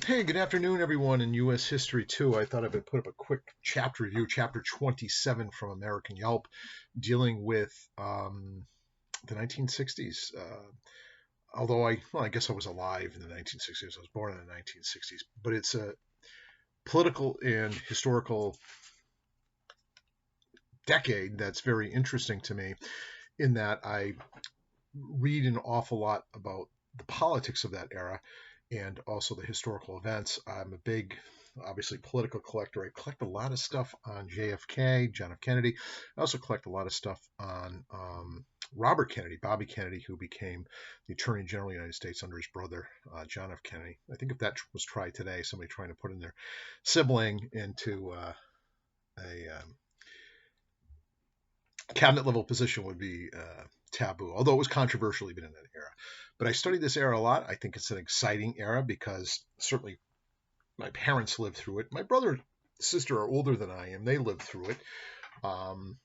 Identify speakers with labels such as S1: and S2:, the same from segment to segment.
S1: Hey, good afternoon, everyone in U.S. history, too. I thought I would put up a quick chapter review, chapter 27 from American Yelp, dealing with the 1960s. Although I guess I was alive in the 1960s. I was born in the 1960s. But it's a political and historical decade that's very interesting to me in that I read an awful lot about the politics of that era and also the historical events. I'm a big, obviously, political collector. I collect a lot of stuff on JFK, John F. Kennedy. I also collect a lot of stuff on Robert Kennedy, Bobby Kennedy, who became the Attorney General of the United States under his brother, John F. Kennedy. I think if that was tried today, somebody trying to put in their sibling into a cabinet level position would be taboo, although it was controversial even in that era. But I studied this era a lot. I think it's an exciting era because certainly my parents lived through it. My brother and sister are older than I am. They lived through it. And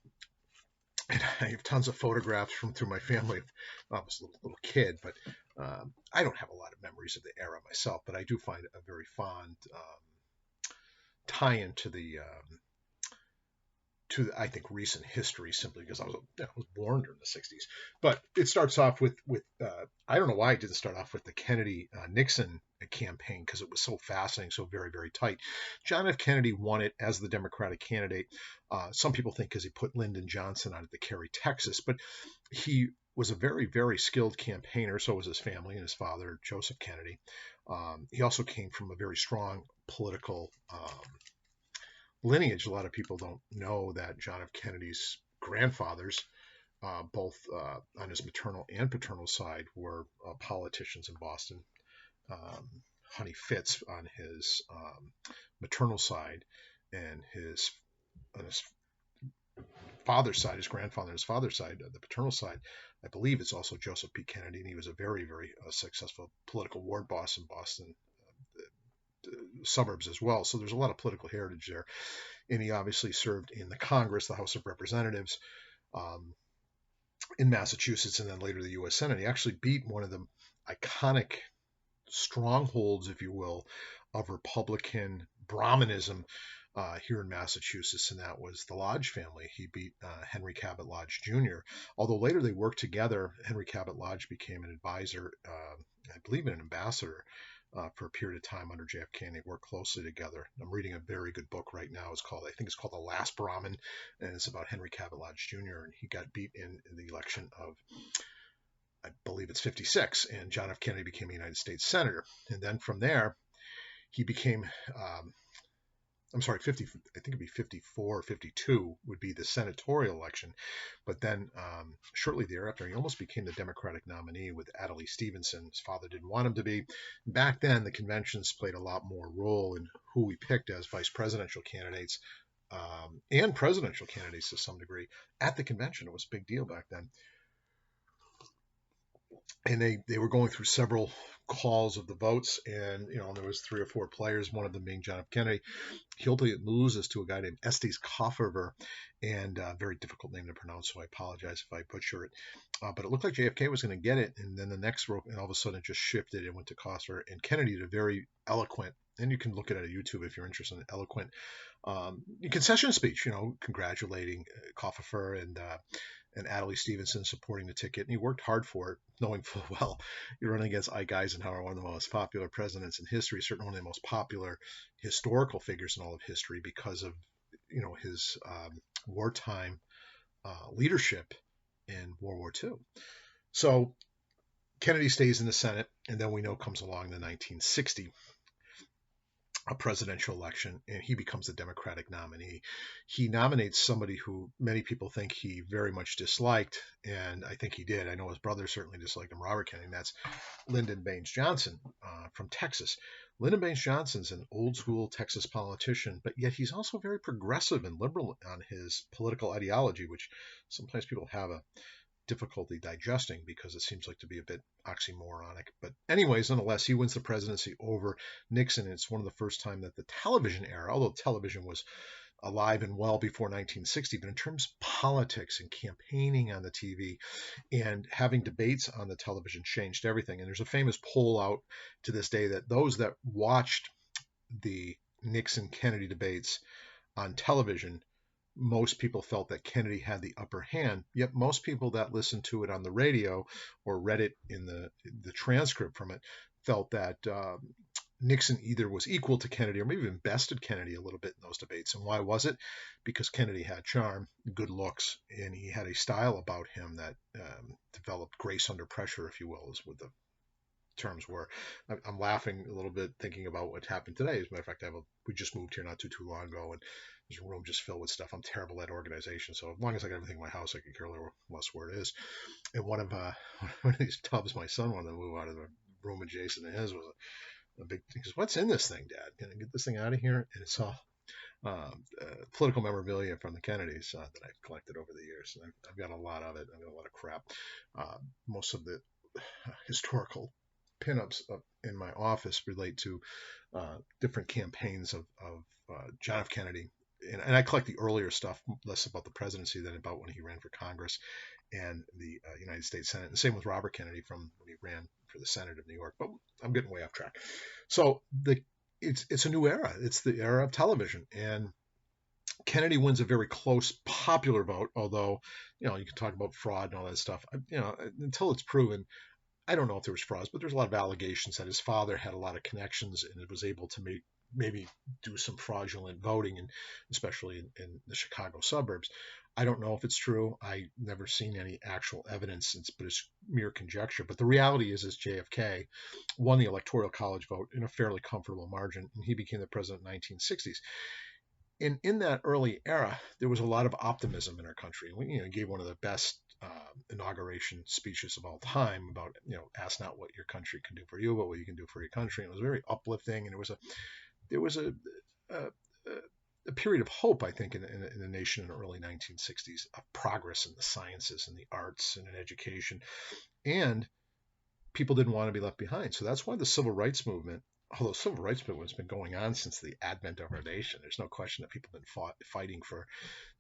S1: I have tons of photographs from through my family. I was a little kid, but I don't have a lot of memories of the era myself, but I do find a very fond tie-in to I think recent history simply because I was born during the 60s. But it starts off with I don't know why it didn't start off with the Kennedy Nixon campaign because it was so fascinating, so very, very tight. John F. Kennedy won it as the Democratic candidate. Some people think because he put Lyndon Johnson on it to carry Texas, but he was a very, very skilled campaigner. So was his family and his father, Joseph Kennedy. He also came from a very strong political lineage. A lot of people don't know that John F. Kennedy's grandfathers, both on his maternal and paternal side, were politicians in Boston. Honey Fitz on his maternal side, and on his father's side, his grandfather on his father's side, the paternal side, I believe it's also Joseph P. Kennedy, and he was a very, very successful political ward boss in Boston suburbs as well. So there's a lot of political heritage there. And he obviously served in the Congress, the House of Representatives, in Massachusetts, and then later the U.S. Senate. He actually beat one of the iconic strongholds, if you will, of Republican Brahmanism here in Massachusetts, and that was the Lodge family. He beat Henry Cabot Lodge Jr. Although later they worked together, Henry Cabot Lodge became an advisor, I believe an ambassador, for a period of time under JFK, and they worked closely together. I'm reading a very good book right now. I think it's called The Last Brahmin, and it's about Henry Cabot Lodge Jr., and he got beat in the election of, I believe it's 56, and John F. Kennedy became a United States Senator. And then from there, he became, 50, I think it'd be 54 or 52 would be the senatorial election. But then shortly thereafter, he almost became the Democratic nominee with Adlai Stevenson. His father didn't want him to be. Back then, the conventions played a lot more role in who we picked as vice presidential candidates and presidential candidates to some degree at the convention. It was a big deal back then. And they were going through several calls of the votes, and there was 3 or 4 players, one of them being John F. Kennedy. He ultimately loses to a guy named Estes Kofferver, and a very difficult name to pronounce, so I apologize if I butcher it. But it looked like JFK was going to get it, and then the next row, and all of a sudden it just shifted and went to Kofferver, and Kennedy did a very eloquent, and you can look at it on YouTube if you're interested in eloquent concession speech, congratulating Kofferver and Adlai Stevenson supporting the ticket, and he worked hard for it, knowing full well you're running against Ike Eisenhower, one of the most popular presidents in history, certainly one of the most popular historical figures in all of history because of his wartime leadership in World War II. So Kennedy stays in the Senate, and then we know comes along the 1960 a presidential election, and he becomes the Democratic nominee. He nominates somebody who many people think he very much disliked, and I think he did. I know his brother certainly disliked him, Robert Kennedy, and that's Lyndon B Johnson from Texas. Lyndon B Johnson's an old school Texas politician, but yet he's also very progressive and liberal on his political ideology, which sometimes people have a difficulty digesting because it seems like to be a bit oxymoronic. But anyways, nonetheless, he wins the presidency over Nixon. And it's one of the first time that the television era, although television was alive and well before 1960, but in terms of politics and campaigning on the TV and having debates on the television changed everything. And there's a famous poll out to this day that those that watched the Nixon Kennedy debates on television, most people felt that Kennedy had the upper hand, yet most people that listened to it on the radio or read it in the transcript from it felt that Nixon either was equal to Kennedy or maybe even bested Kennedy a little bit in those debates. And why was it? Because Kennedy had charm, good looks, and he had a style about him that developed grace under pressure, if you will, is what the terms were. I'm laughing a little bit thinking about what happened today. As a matter of fact, we just moved here not too long ago, and there's a room just filled with stuff. I'm terrible at organization, so as long as I got everything in my house, I can care less where it is. And one of these tubs, my son wanted to move out of the room adjacent to his was a big. He goes, "What's in this thing, Dad? Can I get this thing out of here?" And it's all political memorabilia from the Kennedys that I've collected over the years. And I've got a lot of it. I've got a lot of crap. Most of the historical pinups up in my office relate to different campaigns of John F. Kennedy. And I collect the earlier stuff, less about the presidency than about when he ran for Congress and the United States Senate. And same with Robert Kennedy from when he ran for the Senate of New York. But I'm getting way off track. So it's a new era. It's the era of television. And Kennedy wins a very close popular vote, although, you can talk about fraud and all that stuff. Until it's proven, I don't know if there was fraud, but there's a lot of allegations that his father had a lot of connections and was able to maybe do some fraudulent voting, and especially in the Chicago suburbs. I don't know if it's true. I never seen any actual evidence, but it's mere conjecture. But the reality is JFK won the Electoral College vote in a fairly comfortable margin, and he became the president in the 1960s. And in that early era, there was a lot of optimism in our country. We gave one of the best inauguration speeches of all time about, ask not what your country can do for you, but what you can do for your country. And it was very uplifting, and there was a period of hope, I think, in the nation in the early 1960s, of progress in the sciences and the arts and in education, and people didn't want to be left behind. So that's why the civil rights movement, although the civil rights movement has been going on since the advent of our nation, there's no question that people have been fighting for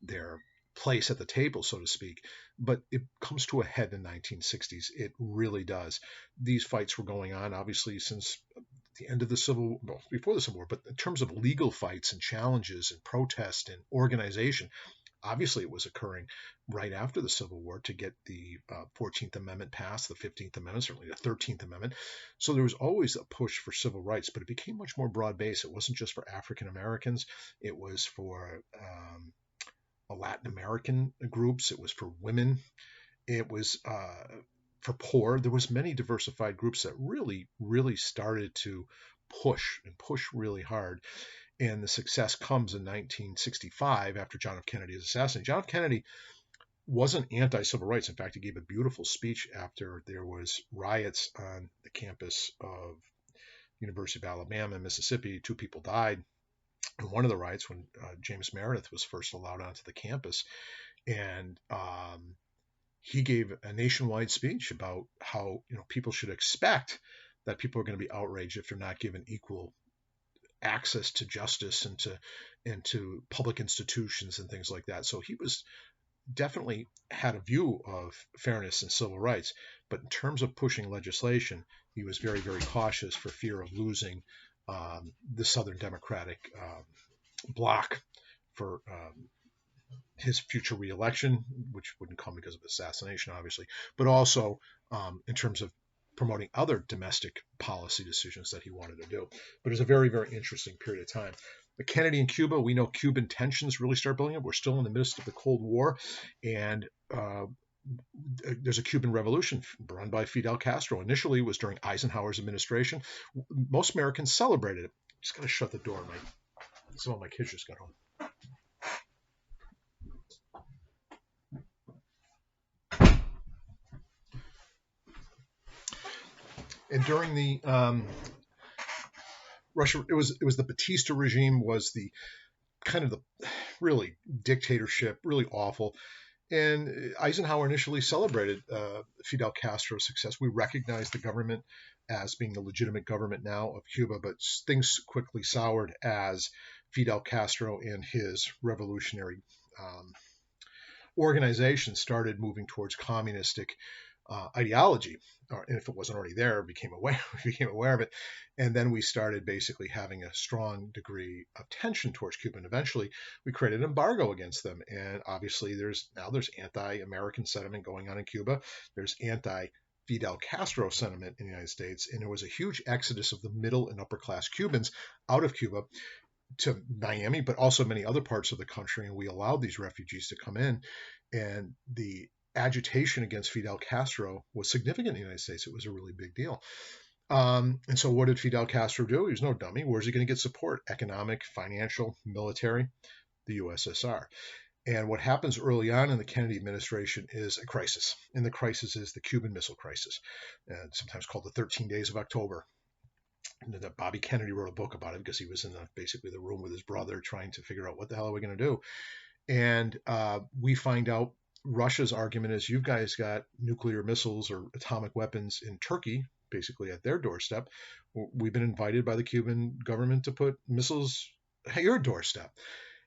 S1: their place at the table, so to speak, but it comes to a head in the 1960s. It really does. These fights were going on, obviously, since the end of before the Civil War, but in terms of legal fights and challenges and protest and organization, obviously it was occurring right after the Civil War to get the 14th Amendment passed, the 15th Amendment, certainly the 13th Amendment. So there was always a push for civil rights, but it became much more broad-based. It wasn't just for African Americans. It was for Latin American groups. It was for women. It was for poor. There was many diversified groups that really, really started to push really hard. And the success comes in 1965 after John F. Kennedy is assassinated. John F. Kennedy wasn't anti-civil rights. In fact, he gave a beautiful speech after there was riots on the campus of University of Alabama in Mississippi. 2 people died in one of the riots when James Meredith was first allowed onto the campus. And he gave a nationwide speech about how people should expect that people are going to be outraged if they're not given equal access to justice and to public institutions and things like that. So he was definitely had a view of fairness and civil rights, but in terms of pushing legislation, he was very, very cautious for fear of losing the Southern Democratic bloc for his future reelection, which wouldn't come because of assassination, obviously, but also in terms of promoting other domestic policy decisions that he wanted to do. But it was a very, very interesting period of time. The Kennedy and Cuba, we know Cuban tensions really start building up. We're still in the midst of the Cold War, and there's a Cuban revolution run by Fidel Castro. Initially, it was during Eisenhower's administration. Most Americans celebrated it. Just got to shut the door. Some of my kids just got home. And during the Russia, it was the Batista regime, was the kind of the really dictatorship, really awful. And Eisenhower initially celebrated Fidel Castro's success. We recognize the government as being the legitimate government now of Cuba, but things quickly soured as Fidel Castro and his revolutionary organization started moving towards communistic ideology, and if it wasn't already there, became aware of it, and then we started basically having a strong degree of tension towards Cuba. And eventually, we created an embargo against them, and obviously, there's anti-American sentiment going on in Cuba. There's Fidel Castro sentiment in the United States, and there was a huge exodus of the middle and upper class Cubans out of Cuba to Miami, but also many other parts of the country, and we allowed these refugees to come in, and the agitation against Fidel Castro was significant in the United States. It was a really big deal. And so what did Fidel Castro do? He was no dummy. Where's he going to get support? Economic, financial, military? The USSR. And what happens early on in the Kennedy administration is a crisis. And the crisis is the Cuban Missile Crisis, sometimes called the 13 Days of October. That Bobby Kennedy wrote a book about it because he was in basically the room with his brother trying to figure out what the hell are we going to do. And we find out Russia's argument is, you guys got nuclear missiles or atomic weapons in Turkey, basically at their doorstep. We've been invited by the Cuban government to put missiles at your doorstep.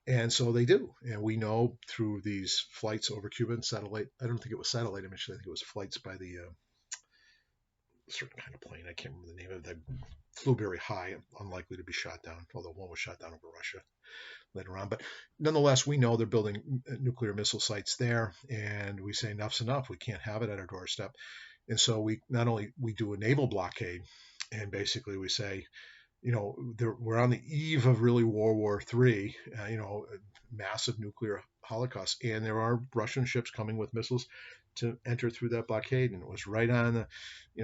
S1: And so they do. And we know through these flights over Cuba and satellite, I don't think it was satellite imagery, I think it was flights by the certain kind of plane, I can't remember the name of it, that flew very high, unlikely to be shot down, although one was shot down over Russia later on. But nonetheless, we know they're building nuclear missile sites there, and we say enough's enough. We can't have it at our doorstep. And so we not only we do a naval blockade, and basically we say, we're on the eve of really World War III, massive nuclear holocaust, and there are Russian ships coming with missiles to enter through that blockade. And it was right on the,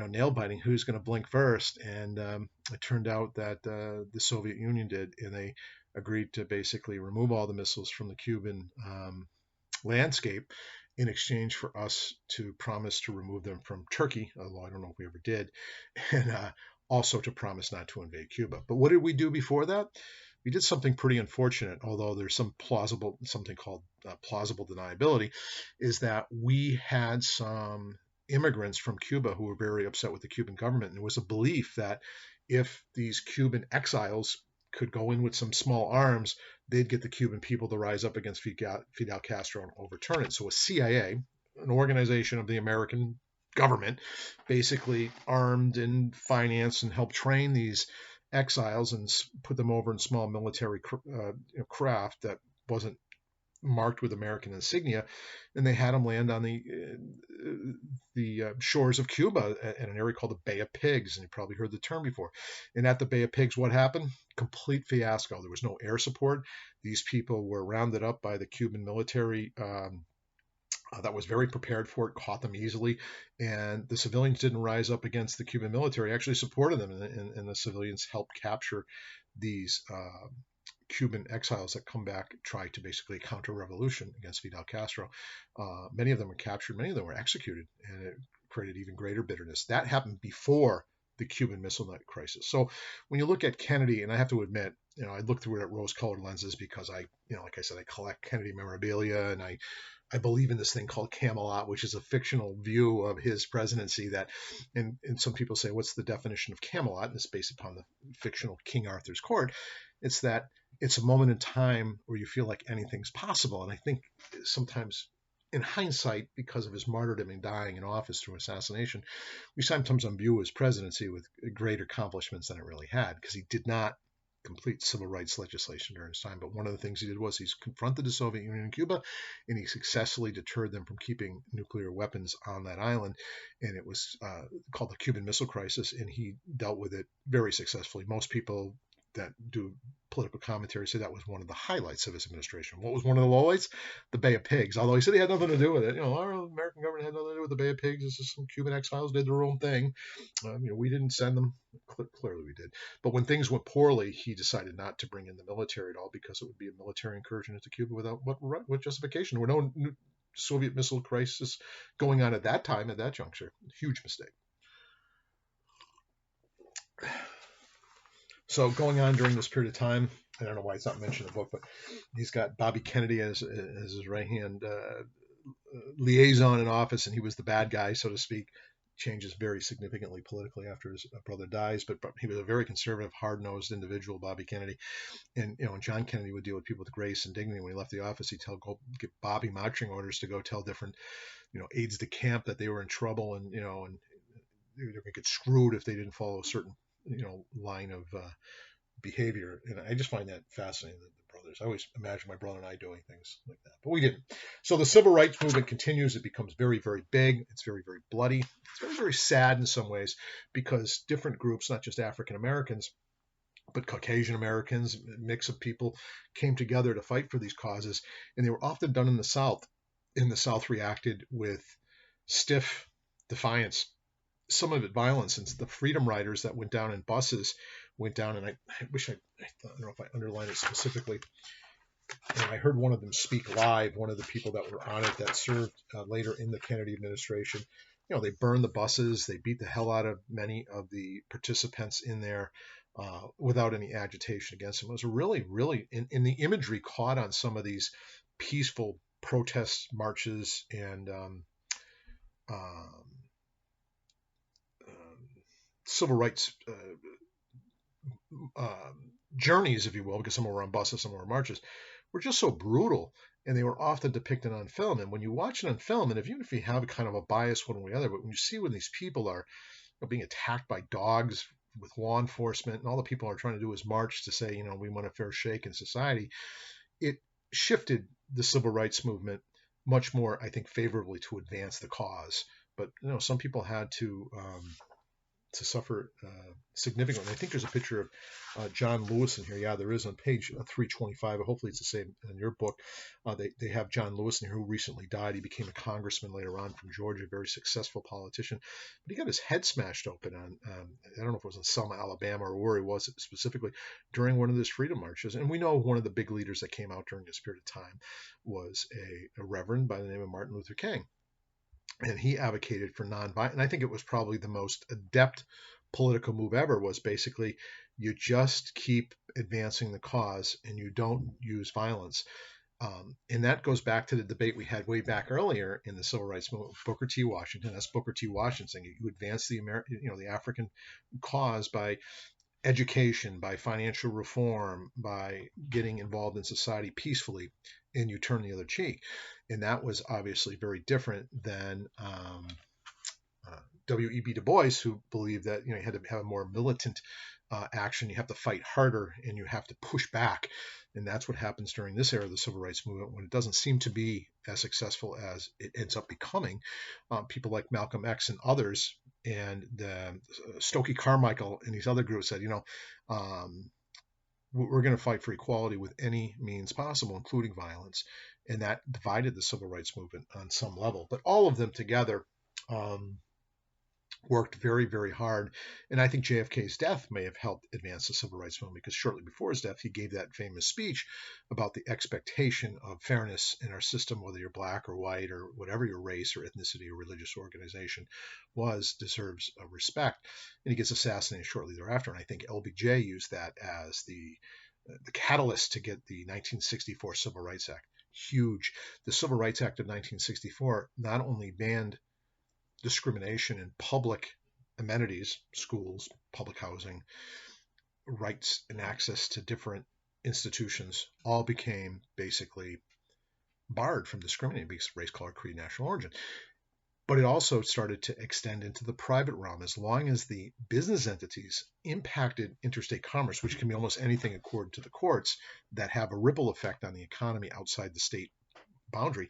S1: nail biting, who's going to blink first. And it turned out that the Soviet Union did, and they agreed to basically remove all the missiles from the Cuban landscape in exchange for us to promise to remove them from Turkey, although I don't know if we ever did, and also to promise not to invade Cuba. But what did we do before that? We did something pretty unfortunate, although there's something called plausible deniability, is that we had some immigrants from Cuba who were very upset with the Cuban government. And there was a belief that if these Cuban exiles could go in with some small arms, they'd get the Cuban people to rise up against Fidel Castro and overturn it. So a CIA, an organization of the American government, basically armed and financed and helped train these exiles and put them over in small military craft that wasn't marked with American insignia, and they had them land on the shores of Cuba in an area called the Bay of Pigs, and you probably heard the term before. And at the Bay of Pigs, what happened? Complete fiasco. There was no air support. These people were rounded up by the Cuban military that was very prepared for it, caught them easily, and the civilians didn't rise up against the Cuban military, actually supported them, and the civilians helped capture these Cuban exiles that come back, try to basically counter-revolution against Fidel Castro. Many of them were captured, many of them were executed, and it created even greater bitterness. That happened before the Cuban Missile Crisis. So when you look at Kennedy, and I have to admit, I look through it at rose-colored lenses because like I said, I collect Kennedy memorabilia, and I believe in this thing called Camelot, which is a fictional view of his presidency that, and some people say, what's the definition of Camelot? And it's based upon the fictional King Arthur's court. It's that it's a moment in time where you feel like anything's possible. And I think sometimes in hindsight, because of his martyrdom and dying in office through assassination, we sometimes imbue his presidency with greater accomplishments than it really had, because he did not complete civil rights legislation during his time. But one of the things he did was he's confronted the Soviet Union and Cuba, and he successfully deterred them from keeping nuclear weapons on that island. And it was called the Cuban Missile Crisis, and he dealt with it very successfully. Most people that do political commentary say that was one of the highlights of his administration. What was one of the lowlights? The Bay of Pigs. Although he said he had nothing to do with it. Our American government had nothing to do with the Bay of Pigs. It's just some Cuban exiles did their own thing. We didn't send them. Clearly we did. But when things went poorly, he decided not to bring in the military at all, because it would be a military incursion into Cuba without what justification. There were no Soviet missile crisis going on at that time, at that juncture. Huge mistake. So going on during this period of time, I don't know why it's not mentioned in the book, but he's got Bobby Kennedy as his right-hand liaison in office, and he was the bad guy, so to speak. changes very significantly politically after his brother dies, but he was a very conservative, hard-nosed individual, Bobby Kennedy. And and John Kennedy would deal with people with grace and dignity. When he left the office, he'd give Bobby marching orders to go tell different aides de camp that they were in trouble, and and they were going to get screwed if they didn't follow a certain line of behavior. And I just find that fascinating. The brothers, I always imagine my brother and I doing things like that, but we didn't. So the civil rights movement continues. It becomes very, very big. It's very, very bloody. It's very, very sad in some ways, because different groups, not just African Americans, but Caucasian Americans, a mix of people, came together to fight for these causes, and they were often done in the South. And the South reacted with stiff defiance, some of it violence. And the Freedom Riders that went down in buses went down, and I wish I don't know if I underlined it specifically. And I heard one of them speak live, one of the people that were on it that served later in the Kennedy administration. They burned the buses, they beat the hell out of many of the participants in there without any agitation against them. It was really, really, in the imagery caught on some of these peaceful protest marches and civil rights journeys, if you will, because some were on buses, some were on marches, were just so brutal, and they were often depicted on film. And when you watch it on film, and even if you have a kind of a bias one way or the other, but when you see when these people are being attacked by dogs with law enforcement, and all the people are trying to do is march to say, we want a fair shake in society, it shifted the civil rights movement much more, I think, favorably to advance the cause. But some people had to suffer significantly. I think there's a picture of John Lewis in here. Yeah, there is on page 325. Hopefully it's the same in your book. They have John Lewis in here, who recently died. He became a congressman later on from Georgia, a very successful politician. But he got his head smashed open on, I don't know if it was in Selma, Alabama, or where he was specifically, during one of those freedom marches. And we know one of the big leaders that came out during this period of time was a reverend by the name of Martin Luther King. And he advocated for nonviolence. And I think it was probably the most adept political move ever, was basically you just keep advancing the cause and you don't use violence. And that goes back to the debate we had way back earlier in the civil rights movement. Booker T. Washington, that's Booker T. Washington. You advance the the African cause by education, by financial reform, by getting involved in society peacefully, and you turn the other cheek. And that was obviously very different than W.E.B. Du Bois, who believed that you had to have a more militant action. You have to fight harder and you have to push back. And that's what happens during this era of the civil rights movement, when it doesn't seem to be as successful as it ends up becoming. People like Malcolm X and others, and Stokely Carmichael and these other groups said, we're going to fight for equality with any means possible, including violence. And that divided the civil rights movement on some level. But all of them together worked very, very hard. And I think JFK's death may have helped advance the civil rights movement, because shortly before his death, he gave that famous speech about the expectation of fairness in our system, whether you're black or white or whatever your race or ethnicity or religious organization deserves respect. And he gets assassinated shortly thereafter. And I think LBJ used that as the catalyst to get the 1964 Civil Rights Act. Huge. The Civil Rights Act of 1964 not only banned discrimination in public amenities, schools, public housing, rights and access to different institutions, all became basically barred from discriminating because of race, color, creed, national origin. But it also started to extend into the private realm. As long as the business entities impacted interstate commerce, which can be almost anything according to the courts, that have a ripple effect on the economy outside the state boundary,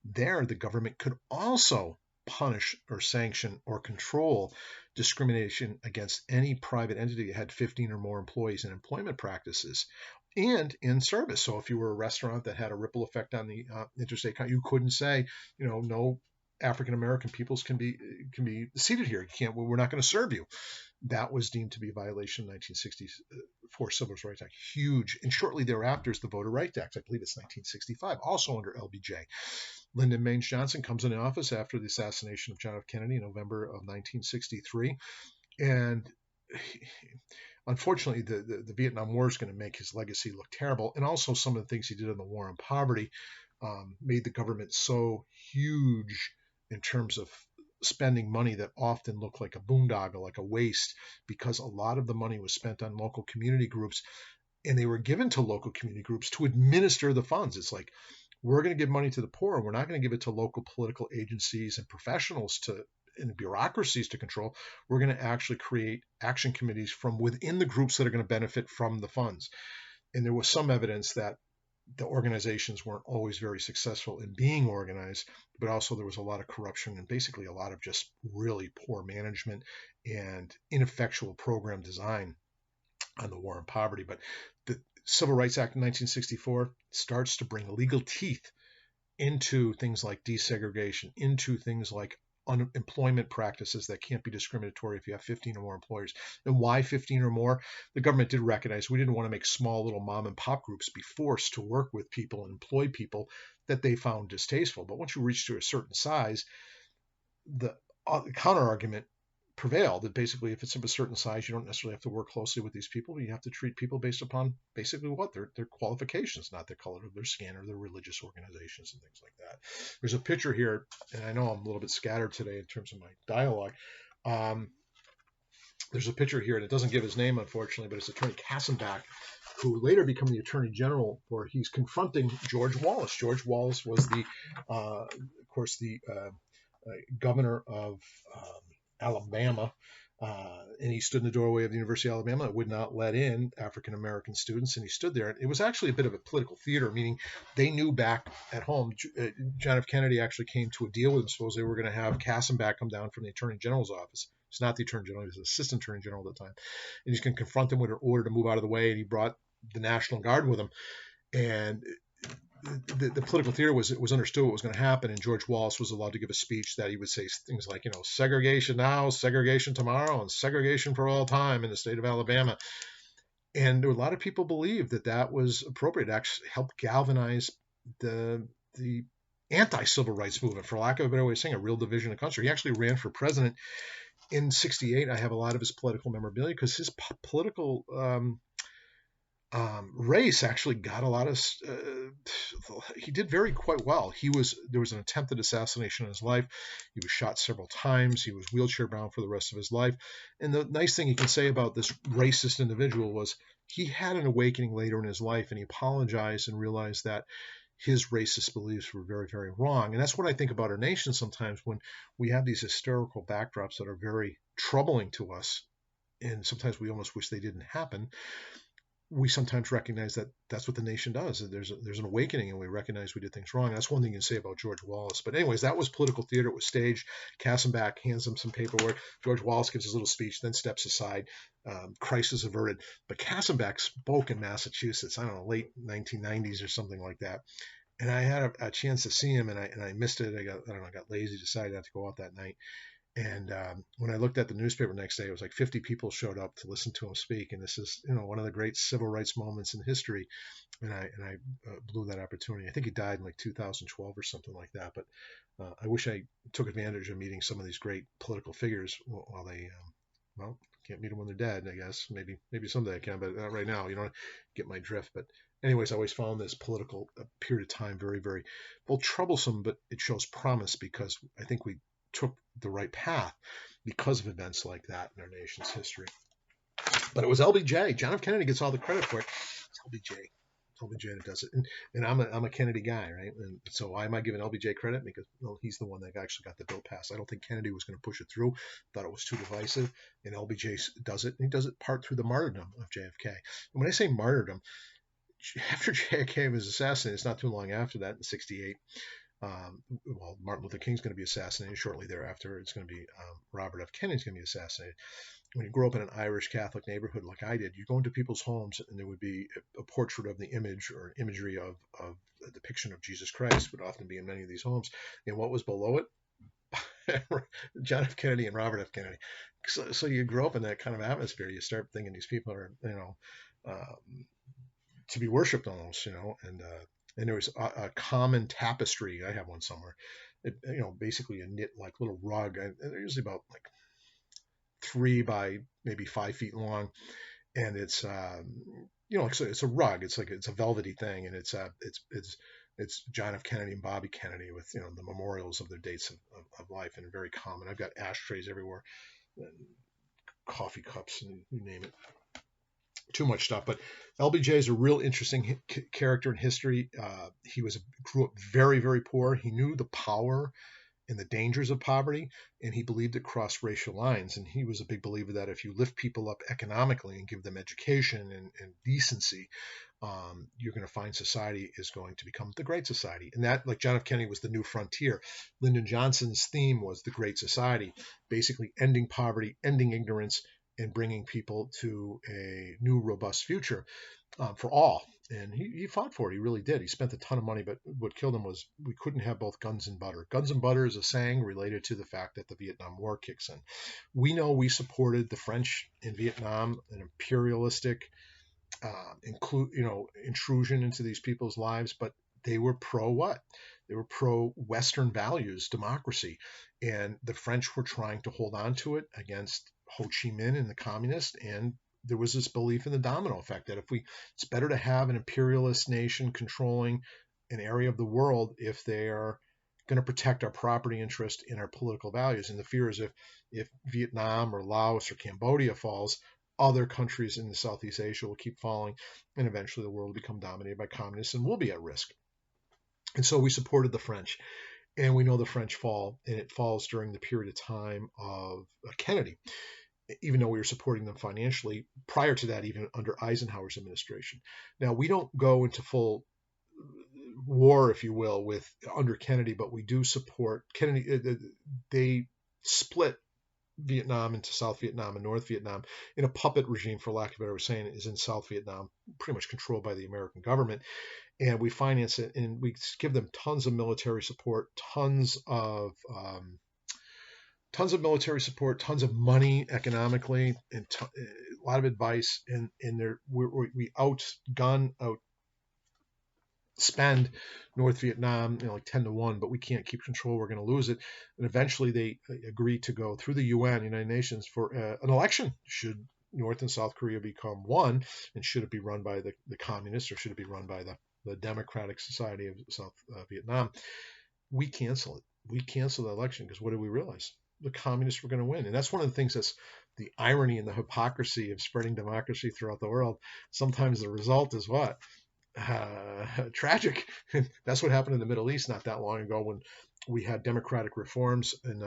S1: there the government could also punish or sanction or control discrimination against any private entity that had 15 or more employees in employment practices and in service. So if you were a restaurant that had a ripple effect on the interstate, you couldn't say, no African American peoples can be seated here. You can't. We're not going to serve you. That was deemed to be a violation of 1964 Civil Rights Act. Huge. And shortly thereafter is the Voter Rights Act. I believe it's 1965, also under LBJ. Lyndon B Johnson comes into office after the assassination of John F. Kennedy in November of 1963. And unfortunately, the Vietnam War is going to make his legacy look terrible. And also some of the things he did in the war on poverty made the government so huge in terms of spending money that often looked like a boondoggle, like a waste, because a lot of the money was spent on local community groups, and they were given to local community groups to administer the funds. It's like, we're going to give money to the poor, and we're not going to give it to local political agencies and professionals and bureaucracies to control. We're going to actually create action committees from within the groups that are going to benefit from the funds. And there was some evidence that the organizations weren't always very successful in being organized, but also there was a lot of corruption and basically a lot of just really poor management and ineffectual program design on the war on poverty. But the Civil Rights Act of 1964 starts to bring legal teeth into things like desegregation, into things like unemployment practices that can't be discriminatory if you have 15 or more employers. And why 15 or more? The government did recognize we didn't want to make small little mom and pop groups be forced to work with people and employ people that they found distasteful. But once you reach to a certain size, the counter argument prevailed that basically if it's of a certain size, you don't necessarily have to work closely with these people. You have to treat people based upon basically what their qualifications, not the color of their skin or their religious organizations and things like that. There's a picture here, and I know I'm a little bit scattered today in terms of my dialogue. There's a picture here, and it doesn't give his name, unfortunately, but it's Attorney Kassenbach, who later became the Attorney General, where he's confronting George Wallace. George Wallace was of course, the governor of Alabama, and he stood in the doorway of the University of Alabama and would not let in African American students, and he stood there. It was actually a bit of a political theater, meaning they knew back at home, John F. Kennedy actually came to a deal with them. Suppose they were going to have Kassenbach come down from the Attorney General's office. He's not the Attorney General, he was the Assistant Attorney General at the time. And he's going to confront them with an order to move out of the way, and he brought the National Guard with him. And the political theater was understood what was going to happen, and George Wallace was allowed to give a speech that he would say things like, segregation now, segregation tomorrow, and segregation for all time in the state of Alabama. And there were a lot of people believed that was appropriate to actually help galvanize the anti-civil rights movement, for lack of a better way of saying, a real division of the country. He actually ran for president in '68. I have a lot of his political memorabilia because his political race actually got a lot of. He did quite well. There was an attempted assassination in his life. He was shot several times. He was wheelchair bound for the rest of his life. And the nice thing you can say about this racist individual was he had an awakening later in his life, and he apologized and realized that his racist beliefs were very, very wrong. And that's what I think about our nation sometimes when we have these historical backdrops that are very troubling to us, and sometimes we almost wish they didn't happen. We sometimes recognize that that's what the nation does. There's an awakening, and we recognize we did things wrong. That's one thing you can say about George Wallace. But anyways, that was political theater. It was staged. Kassenbach hands him some paperwork. George Wallace gives his little speech, then steps aside. Crisis averted. But Kassenbach spoke in Massachusetts, I don't know, late 1990s or something like that. And I had a chance to see him, and I missed it. I got lazy, decided not to go out that night. And when I looked at the newspaper the next day, it was like 50 people showed up to listen to him speak. And this is, one of the great civil rights moments in history. And I blew that opportunity. I think he died in like 2012 or something like that. But I wish I took advantage of meeting some of these great political figures while they, can't meet them when they're dead, I guess. Maybe someday I can, but not right now. Get my drift. But anyways, I always found this political period of time very, very both troublesome, but it shows promise because I think we took the right path because of events like that in our nation's history. But it was LBJ. John F. Kennedy gets all the credit for it. It's LBJ. It's LBJ that does it. And I'm a Kennedy guy, right? And so why am I giving LBJ credit? Because he's the one that actually got the bill passed. I don't think Kennedy was going to push it through. Thought it was too divisive. And LBJ does it. And he does it part through the martyrdom of JFK. And when I say martyrdom, after JFK was assassinated, it's not too long after that in '68. Martin Luther King's going to be assassinated shortly thereafter. It's going to be Robert F. Kennedy's going to be assassinated. When you grow up in an Irish Catholic neighborhood like I did, you go into people's homes and there would be a portrait of the image or imagery of a depiction of Jesus Christ would often be in many of these homes. And what was below it? John F. Kennedy and Robert F. Kennedy. So you grow up in that kind of atmosphere. You start thinking these people are, to be worshipped almost, and there was a common tapestry. I have one somewhere. Basically a knit like little rug. And they're usually about like 3 by maybe 5 feet long, and it's it's a rug. It's a velvety thing, and it's It's John F. Kennedy and Bobby Kennedy with the memorials of their dates of life, and very common. I've got ashtrays everywhere, and coffee cups, and you name it. Too much stuff. But LBJ is a real interesting character in history. He grew up very, very poor. He knew the power and the dangers of poverty, and he believed it crossed racial lines. And he was a big believer that if you lift people up economically and give them education and decency, you're going to find society is going to become the Great Society. And that, like John F. Kennedy, was the new frontier. Lyndon Johnson's theme was the Great Society, basically ending poverty, ending ignorance, and bringing people to a new, robust future for all. And he fought for it. He really did. He spent a ton of money, but what killed him was we couldn't have both guns and butter. Guns and butter is a saying related to the fact that the Vietnam War kicks in. We know we supported the French in Vietnam, an imperialistic intrusion into these people's lives, but they were pro what? They were pro Western values, democracy, and the French were trying to hold on to it against Ho Chi Minh and the communists. And there was this belief in the domino effect that it's better to have an imperialist nation controlling an area of the world if they are going to protect our property interest and our political values. And the fear is if Vietnam or Laos or Cambodia falls, other countries in the Southeast Asia will keep falling, and eventually the world will become dominated by communists and we'll be at risk. And so we supported the French, and we know the French fall, and it falls during the period of time of Kennedy, even though we were supporting them financially prior to that, even under Eisenhower's administration. Now, we don't go into full war, if you will, with under Kennedy, but we do support Kennedy. They split Vietnam into South Vietnam and North Vietnam in a puppet regime, for lack of a better way of saying it, is in South Vietnam, pretty much controlled by the American government. And we finance it, and we give them tons of military support, tons of military support, tons of money economically, and a lot of advice. And we spend North Vietnam, like 10-1, but we can't keep control. We're going to lose it. And eventually they agreed to go through the UN, United Nations, for an election. Should North and South Korea become one, and should it be run by the communists, or should it be run by the Democratic Society of South Vietnam? We cancel it. We cancel the election because what did we realize? The communists were going to win. And that's one of the things that's the irony and the hypocrisy of spreading democracy throughout the world. Sometimes the result is what? Tragic. That's what happened in the Middle East not that long ago when we had democratic reforms in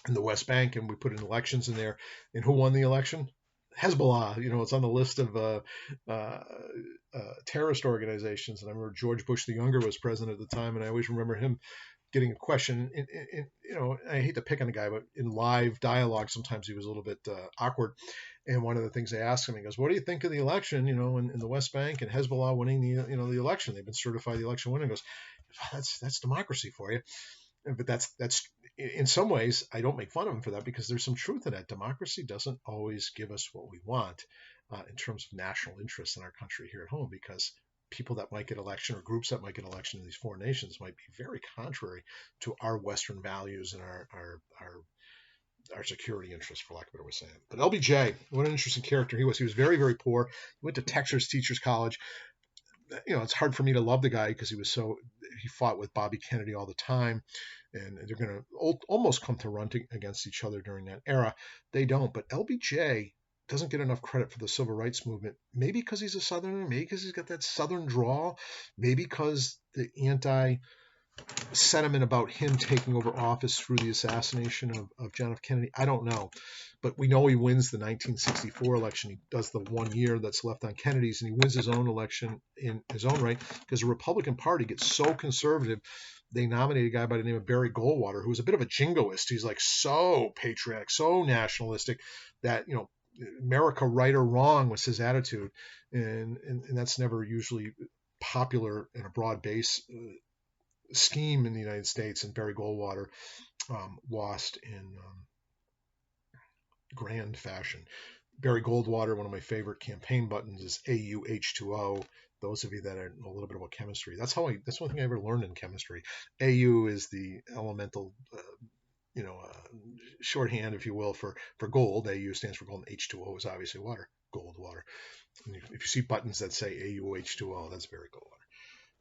S1: the West Bank, and we put in elections in there. And who won the election? Hezbollah. It's on the list of terrorist organizations. And I remember George Bush the Younger was president at the time, and I always remember him getting a question. I hate to pick on the guy, but in live dialogue, sometimes he was a little bit awkward. And one of the things they asked him, he goes, "What do you think of the election? In the West Bank and Hezbollah winning the election? They've been certified the election winner." He goes, "That's democracy for you." But that's in some ways I don't make fun of him for that, because there's some truth in that. Democracy doesn't always give us what we want in terms of national interests in our country here at home, because people that might get election, or groups that might get election in these foreign nations, might be very contrary to our Western values and our security interests, for lack of a better way of saying it. But LBJ, what an interesting character he was. He was very, very poor. He went to Texas Teachers College. It's hard for me to love the guy because he fought with Bobby Kennedy all the time, and they're going to almost come to run against each other during that era. They don't, but LBJ doesn't get enough credit for the civil rights movement, maybe because he's a Southerner, maybe because he's got that Southern drawl, maybe because the anti-sentiment about him taking over office through the assassination of John F. Kennedy. I don't know. But we know he wins the 1964 election. He does the 1 year that's left on Kennedy's, and he wins his own election in his own right, because the Republican Party gets so conservative. They nominate a guy by the name of Barry Goldwater, who was a bit of a jingoist. He's like so patriotic, so nationalistic that, America right or wrong was his attitude. And that's never usually popular in a broad base scheme in the United States. And Barry Goldwater lost in grand fashion. Barry Goldwater, one of my favorite campaign buttons is AUH2O. Those of you that know a little bit about chemistry, that's one thing I ever learned in chemistry. AU is the elemental, shorthand, if you will, for gold. AU stands for gold, and H2O is obviously water, gold water. And if you see buttons that say AUH2O, that's Barry Goldwater.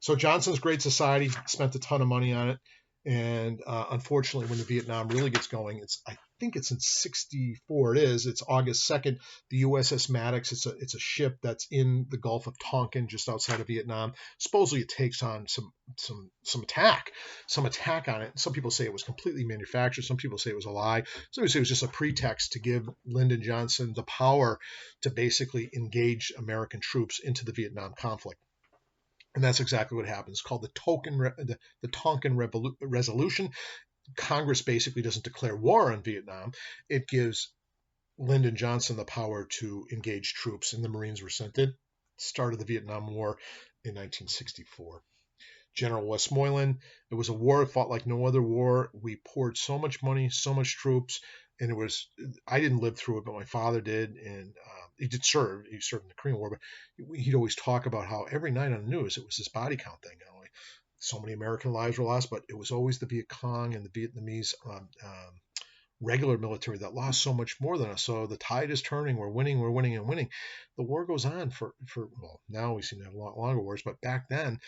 S1: So Johnson's Great Society spent a ton of money on it, and unfortunately, when the Vietnam really gets going, I think it's in '64. It is. It's August 2nd. The USS Maddox. It's a ship that's in the Gulf of Tonkin, just outside of Vietnam. Supposedly, it takes on some attack on it. Some people say it was completely manufactured. Some people say it was a lie. Some people say it was just a pretext to give Lyndon Johnson the power to basically engage American troops into the Vietnam conflict. And that's exactly what happens. It's called the Tonkin Resolution. Congress basically doesn't declare war on Vietnam. It gives Lyndon Johnson the power to engage troops, and the Marines were sent in. Started the Vietnam War in 1964. General Westmoreland. It was a war fought like no other war. We poured so much money, so much troops, and I didn't live through it, but my father did, and he did serve. He served in the Korean War, but he'd always talk about how every night on the news it was this body count thing. Like so many American lives were lost, but it was always the Viet Cong and the Vietnamese regular military that lost so much more than us. So the tide is turning. We're winning, and winning. The war goes on for well, now we seem to have a lot longer wars, but back then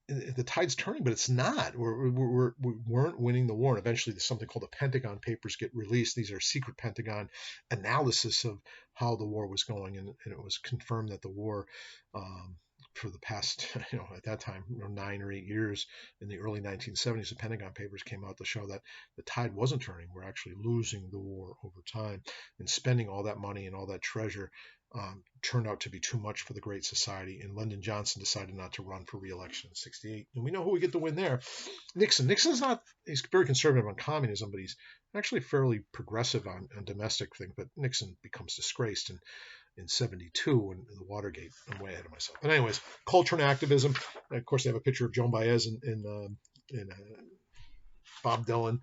S1: the tide's turning, but it's not. We weren't winning the war. And eventually, there's something called the Pentagon Papers get released. These are secret Pentagon analysis of how the war was going, and it was confirmed that the war, for the past, at that time, 9 or 8 years in the early 1970s, the Pentagon Papers came out to show that the tide wasn't turning. We're actually losing the war over time, and spending all that money and all that treasure turned out to be too much for the Great Society, and Lyndon Johnson decided not to run for re-election in '68. And we know who we get to win there. Nixon. He's very conservative on communism, but he's actually fairly progressive on domestic things. But Nixon becomes disgraced in '72 in the Watergate. I'm way ahead of myself. But anyways, culture and activism. And of course, they have a picture of Joan Baez in Bob Dylan.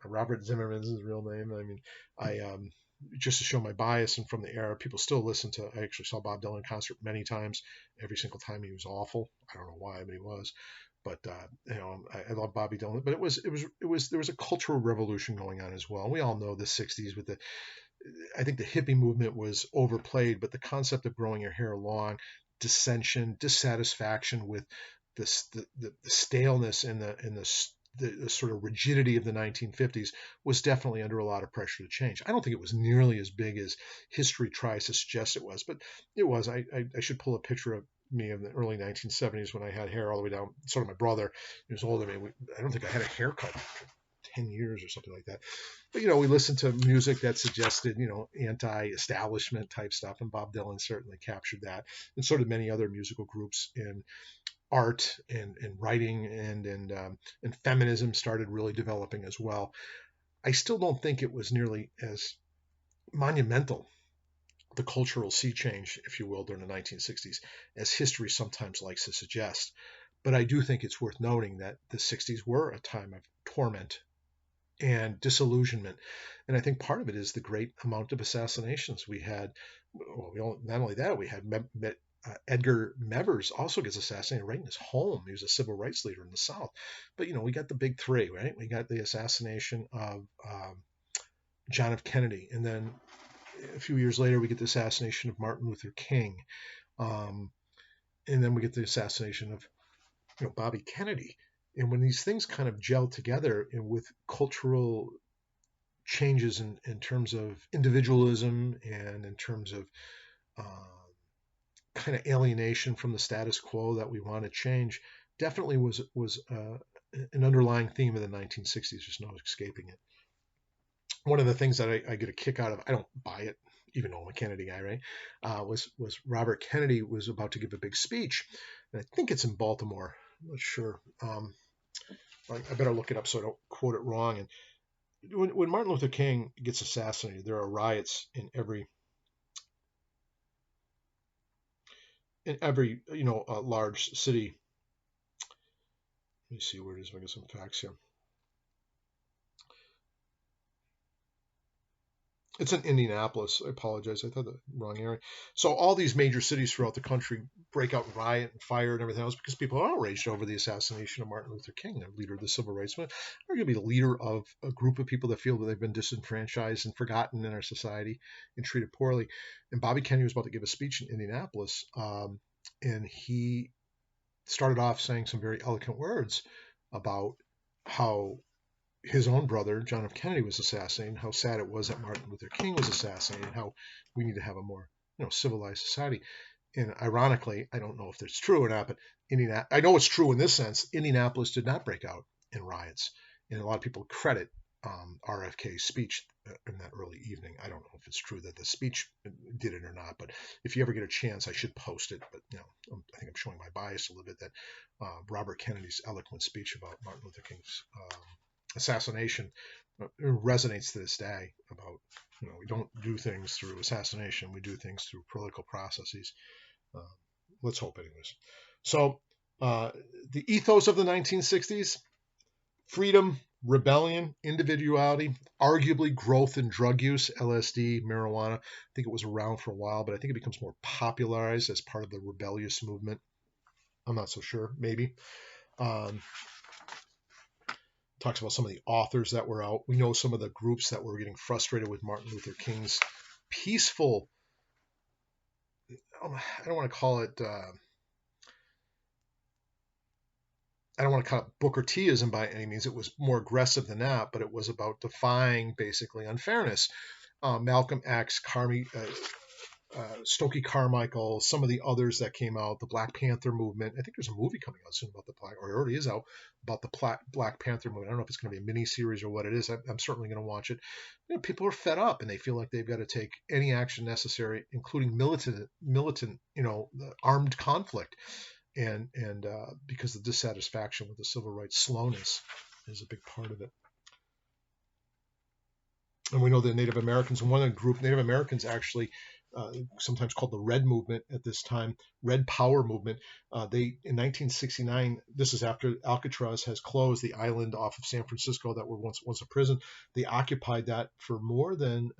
S1: Robert Zimmerman is his real name. I mean, just to show my bias and from the era, people still listen to. I actually saw Bob Dylan in concert many times. Every single time he was awful. I don't know why, but he was. But I love Bobby Dylan. But there was a cultural revolution going on as well. We all know the '60s with I think the hippie movement was overplayed, but the concept of growing your hair long, dissension, dissatisfaction with the staleness and the sort of rigidity of the 1950s was definitely under a lot of pressure to change. I don't think it was nearly as big as history tries to suggest it was, but it was. I should pull a picture of me in the early 1970s when I had hair all the way down. Sort of my brother, he was older than me. I don't think I had a haircut for 10 years or something like that. But, we listened to music that suggested, anti-establishment type stuff, and Bob Dylan certainly captured that, and so did many other musical groups in art and writing and feminism started really developing as well. I still don't think it was nearly as monumental, the cultural sea change, if you will, during the 1960s, as history sometimes likes to suggest. But I do think it's worth noting that the '60s were a time of torment and disillusionment. And I think part of it is the great amount of assassinations we had. Well, not only that, we had Edgar Mevers also gets assassinated right in his home. He was a civil rights leader in the South. But, we got the big three, right? We got the assassination of John F. Kennedy. And then a few years later, we get the assassination of Martin Luther King. And then we get the assassination of Bobby Kennedy. And when these things kind of gel together and with cultural changes in terms of individualism and in terms of kind of alienation from the status quo that we want to change, definitely was an underlying theme of the 1960s. There's no escaping it. One of the things that I get a kick out of, I don't buy it, even though I'm a Kennedy guy, right? Was Robert Kennedy was about to give a big speech, and I think it's in Baltimore. I'm not sure. I better look it up so I don't quote it wrong. And when Martin Luther King gets assassinated, there are riots in every large city. Let me see where it is. I get some facts here. It's in Indianapolis. I apologize. I thought the wrong area. So all these major cities throughout the country break out in riot and fire and everything else because people are outraged over the assassination of Martin Luther King, the leader of the civil rights movement. They're going to be the leader of a group of people that feel that they've been disenfranchised and forgotten in our society and treated poorly. And Bobby Kennedy was about to give a speech in Indianapolis, and he started off saying some very eloquent words about how his own brother, John F. Kennedy, was assassinated, how sad it was that Martin Luther King was assassinated, how we need to have a more civilized society. And ironically, I don't know if that's true or not, but I know it's true in this sense. Indianapolis did not break out in riots, and a lot of people credit RFK's speech in that early evening. I don't know if it's true that the speech did it or not, but if you ever get a chance, I should post it. But I think I'm showing my bias a little bit that Robert Kennedy's eloquent speech about Martin Luther King's assassination resonates to this day about we don't do things through assassination, we do things through political processes. Let's hope anyways. So the ethos of the 1960s: freedom, rebellion, individuality, arguably growth in drug use, LSD, marijuana. I think it was around for a while, but I think it becomes more popularized as part of the rebellious movement. I'm not so sure, maybe. Talks about some of the authors that were out. We know some of the groups that were getting frustrated with Martin Luther King's peaceful, I don't want to call it Booker T-ism by any means. It was more aggressive than that, but it was about defying basically unfairness. Malcolm X, Stokely Carmichael, some of the others that came out, the Black Panther movement. I think there's a movie coming out soon about or it already is out, about the Black Panther movement. I don't know if it's going to be a mini series or what it is. I'm certainly going to watch it. People are fed up and they feel like they've got to take any action necessary, including militant, armed conflict. And because the dissatisfaction with the civil rights slowness is a big part of it. And we know the Native Americans, one of the group, Native Americans actually, sometimes called the Red Movement at this time, Red Power Movement. They, in 1969, this is after Alcatraz has closed, the island off of San Francisco that were once a prison. They occupied that for more than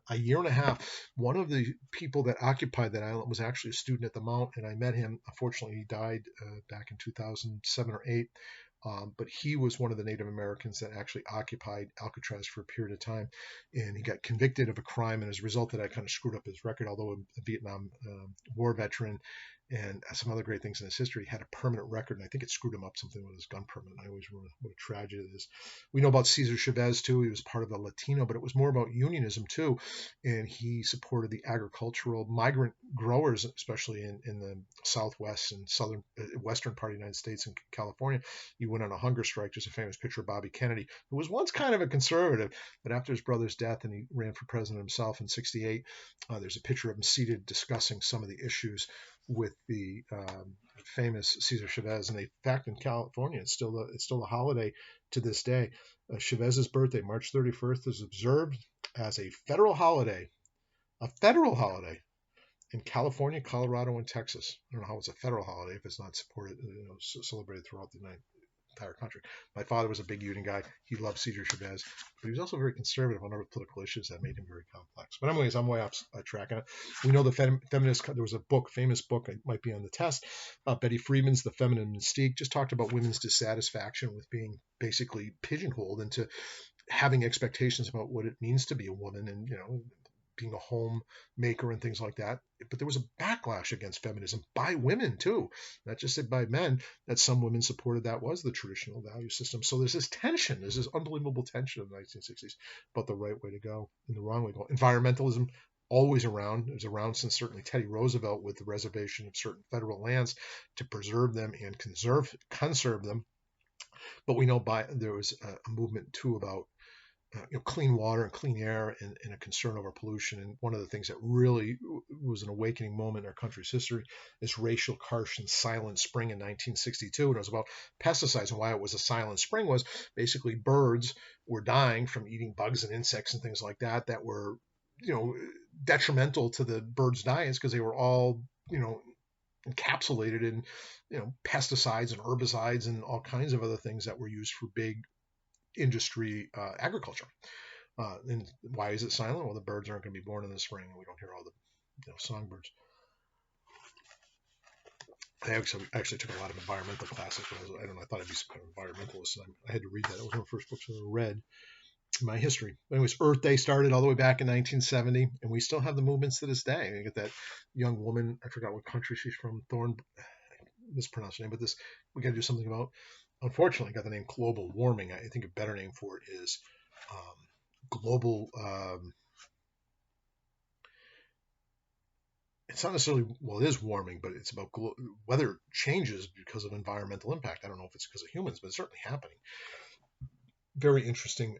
S1: a year and a half. One of the people that occupied that island was actually a student at the Mount, and I met him. Unfortunately, he died back in 2007 or 8. But he was one of the Native Americans that actually occupied Alcatraz for a period of time, and he got convicted of a crime, and as a result of that, kind of screwed up his record. Although a Vietnam War veteran and some other great things in his history, had a permanent record, and I think it screwed him up something with his gun permit. I always remember what a tragedy it is. We know about Cesar Chavez too. He was part of the Latino, but it was more about unionism too, and he supported the agricultural migrant growers, especially in the Southwest and western part of the United States and California. He went on a hunger strike. There's a famous picture of Bobby Kennedy, who was once kind of a conservative, but after his brother's death and he ran for president himself in '68, there's a picture of him seated discussing some of the issues with the famous Cesar Chavez. And in fact, in California, it's still a holiday to this day. Chavez's birthday, March 31st, is observed as a federal holiday in California, Colorado, and Texas. I don't know how it's a federal holiday if it's not supported, celebrated throughout the entire country. My father was a big union guy. He loved Cesar Chavez, but he was also very conservative on other political issues that made him very complex. But anyways, I'm way off track on it. We know the feminist, there was a famous book, it might be on the test, Betty Friedman's The Feminine Mystique, just talked about women's dissatisfaction with being basically pigeonholed into having expectations about what it means to be a woman, and being a homemaker and things like that. But there was a backlash against feminism by women too, not just by men, that some women supported that was the traditional value system. So there's this tension, there's this unbelievable tension in the 1960s about the right way to go and the wrong way to go. Environmentalism, always around. It was around since certainly Teddy Roosevelt with the reservation of certain federal lands to preserve them and conserve them. But we know there was a movement too about clean water and clean air and a concern over pollution. And one of the things that really was an awakening moment in our country's history is Rachel Carson's Silent Spring in 1962. And it was about pesticides, and why it was a silent spring was basically birds were dying from eating bugs and insects and things like that were, detrimental to the birds' diets because they were all, encapsulated in, pesticides and herbicides and all kinds of other things that were used for big industry agriculture. And why is it silent? Well, the birds aren't going to be born in the spring, and we don't hear all the songbirds. I actually took a lot of environmental classes. I thought I'd be some kind of environmentalist. And I had to read that. It was one of the first books I ever read in my history. Anyways, Earth Day started all the way back in 1970, and we still have the movements to this day. You get that young woman, I forgot what country she's from, mispronounce the name, but this we got to do something about. Unfortunately, got the name global warming. I think a better name for it is global. It's not necessarily, well, it is warming, but it's about weather changes because of environmental impact. I don't know if it's because of humans, but it's certainly happening. Very interesting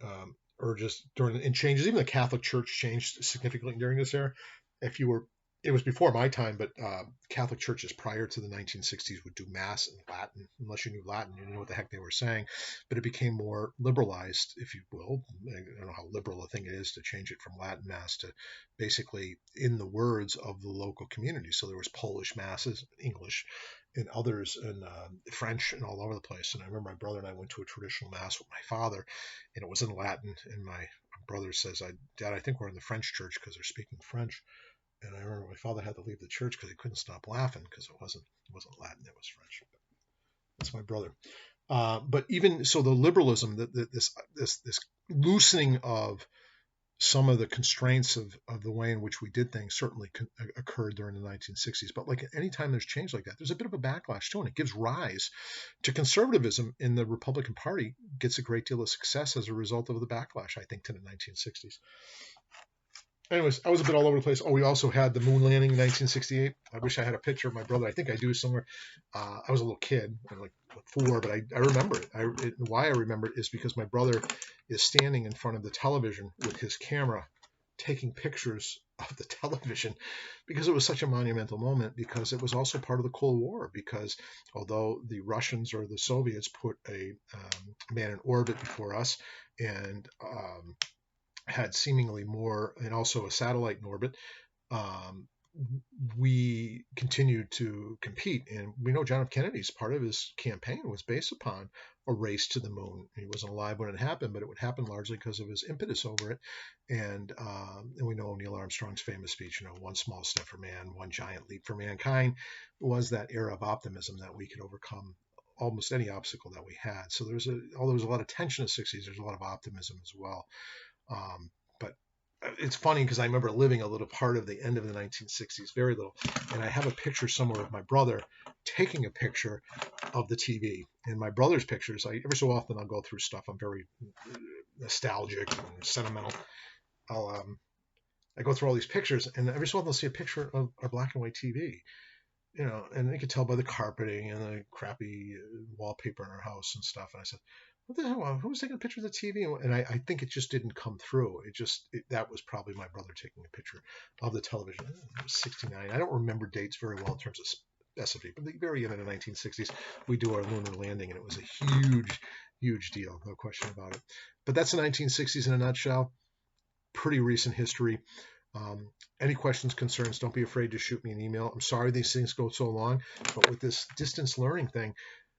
S1: urges during and changes. Even the Catholic Church changed significantly during this era. If you were, it was before my time, but Catholic churches prior to the 1960s would do mass in Latin. Unless you knew Latin, you didn't know what the heck they were saying. But it became more liberalized, if you will. I don't know how liberal a thing it is to change it from Latin mass to basically in the words of the local community. So there was Polish masses, English, and others in French and all over the place. And I remember my brother and I went to a traditional mass with my father, and it was in Latin. And my brother says, "Dad, I think we're in the French church because they're speaking French." And I remember my father had to leave the church because he couldn't stop laughing because it wasn't Latin, it was French. That's my brother. But even so, the liberalism, this loosening of some of the constraints of the way in which we did things certainly occurred during the 1960s. But like any time there's change like that, there's a bit of a backlash too, and it gives rise to conservatism in the Republican Party gets a great deal of success as a result of the backlash, I think, to the 1960s. Anyways, I was a bit all over the place. Oh, we also had the moon landing in 1968. I wish I had a picture of my brother. I think I do somewhere. I was a little kid, I was like 4, but I remember it. Why I remember it is because my brother is standing in front of the television with his camera taking pictures of the television because it was such a monumental moment, because it was also part of the Cold War, because although the Russians or the Soviets put a man in orbit before us and had seemingly more, and also a satellite in orbit, we continued to compete. And we know John F. Kennedy's part of his campaign was based upon a race to the moon. He wasn't alive when it happened, but it would happen largely because of his impetus over it. And we know Neil Armstrong's famous speech, one small step for man, one giant leap for mankind, was that era of optimism that we could overcome almost any obstacle that we had. So although there was a lot of tension in the 60s, there's a lot of optimism as well. But it's funny because I remember living a little part of the end of the 1960s, very little, and I have a picture somewhere of my brother taking a picture of the TV. And my brother's pictures, every so often I'll go through stuff. I'm very nostalgic and sentimental. I go through all these pictures, and every so often I'll see a picture of a black and white TV. And you could tell by the carpeting and the crappy wallpaper in our house and stuff. And I said, what the hell? Who was taking a picture of the TV? And I think it just didn't come through. That was probably my brother taking a picture of the television. It was 69. I don't remember dates very well in terms of specificity, but at the very end of the 1960s, we do our lunar landing, and it was a huge, huge deal. No question about it. But that's the 1960s in a nutshell. Pretty recent history. Any questions, concerns, don't be afraid to shoot me an email. I'm sorry these things go so long, but with this distance learning thing,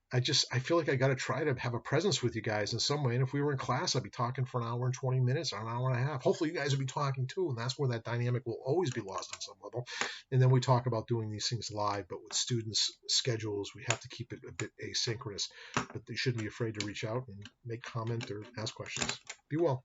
S1: I feel like I got to try to have a presence with you guys in some way. And if we were in class, I'd be talking for an hour and 20 minutes or an hour and a half. Hopefully you guys would be talking too. And that's where that dynamic will always be lost on some level. And then we talk about doing these things live, but with students' schedules, we have to keep it a bit asynchronous. But they shouldn't be afraid to reach out and make comment or ask questions. Be well.